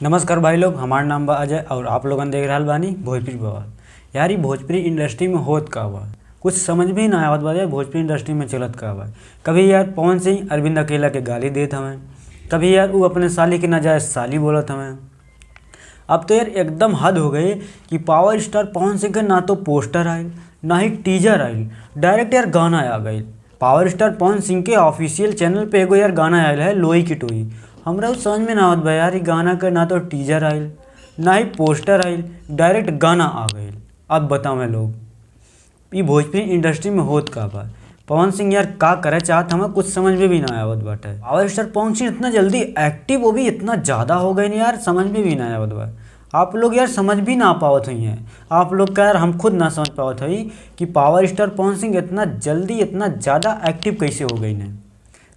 नमस्कार भाई लोग, हमारा नाम बा अजय और आप लोगन देख रहल बानी भोजपुरी बवाल। यार ये भोजपुरी इंडस्ट्री में होत का बा कुछ समझ भी ना आवत बा। यार भोजपुरी इंडस्ट्री में चलत का बा। कभी यार पवन सिंह अरविंद अकेला के गाली देत हमें, कभी यार वो अपने साली के नाजायज साली बोलत हमें। अब तो यार एकदम हद हो गई कि पावर स्टार पवन सिंह के ना तो पोस्टर आयल ना ही टीजर आयल, डायरेक्ट यार गाना आ गई। पावर स्टार पवन सिंह के ऑफिशियल चैनल पे एगो यार गाना आयल है लोई की टोई। हमरा वो समझ में ना आवत बा यार, ये गाना का ना तो टीजर आयल ना ही पोस्टर आयल, डायरेक्ट गाना आ गई। अब बताओ मैं लोग ये भोजपुरी इंडस्ट्री में होत का बा। पवन सिंह यार का करे चाहत हमें कुछ समझ में भी ना आवत बाटे। पावर स्टार पवन सिंह इतना जल्दी एक्टिव वो भी इतना ज़्यादा हो गए ना यार, समझ में भी ना आवत बा। आप लोग यार समझ भी ना पावत हुई हैं, आप लोग का यार हम खुद ना समझ पावत हुई कि पावर स्टार पवन सिंह इतना जल्दी इतना ज़्यादा एक्टिव कैसे हो गई ने।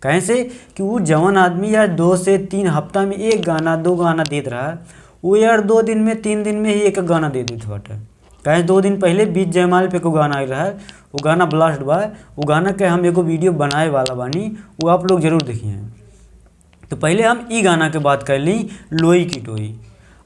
कहीं से कि वो जवान आदमी यार 2 से 3 हफ्ता में एक गाना 2 गाना देत रहा, वो यार 2 दिन में 3 दिन में ही एक गाना दे देते बाटे। कहीं 2 दिन पहले बीच जयमाल पे को गाना आई रहा है, वो गाना ब्लास्ट बा। वो गाना के हम एगो वीडियो बनाए वाला बानी, वो आप लोग जरूर देखिए। तो पहले हम ई गाना के बात कर ली, लोई की टोई।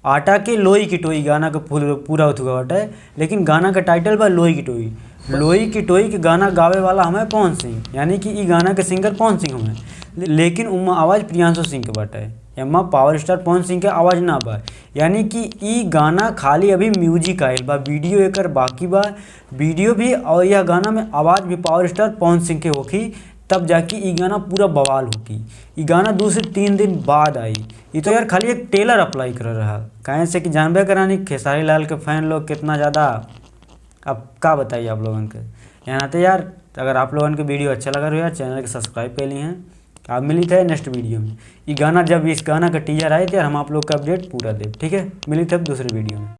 आटा के लोई की टोई गाना का पूरा उठुआ बाटे, लेकिन गाना का टाइटल बा लोई की टोई। लोई की टोई के गाना गावे वाला हमें पवन सिंह, यानी कि ई गाना के सिंगर पवन सिंह हमें, लेकिन उम्मा आवाज़ प्रियांशु सिंह के बाटे। एम्मा पावर स्टार पवन सिंह के आवाज़ ना बा, यानी कि ई गाना खाली अभी म्यूजिक आयल बा, वीडियो एकर बाकी बा। वीडियो भी और यह गाना में आवाज़ भी पावर स्टार पवन सिंह के होखी, तब जाके ई गाना पूरा बवाल होगी। ई गाना 2 से 3 दिन बाद आई। ये तो यार खाली एक टेलर अप्लाई कर रहा, कहें से कि जानबे करानी खेसारी लाल के फैन लोग कितना ज़्यादा। अब क्या बताइए आप लोगों के यहाँ तो यार, अगर आप लोगों के वीडियो अच्छा लगा रहा है चैनल के सब्सक्राइब कर लिए हैं। आप मिली थे नेक्स्ट वीडियो में। ये गाना जब इस गाना का टीजर आए थे हम आप लोग का अपडेट पूरा दे, ठीक है। मिली थे दूसरे वीडियो में।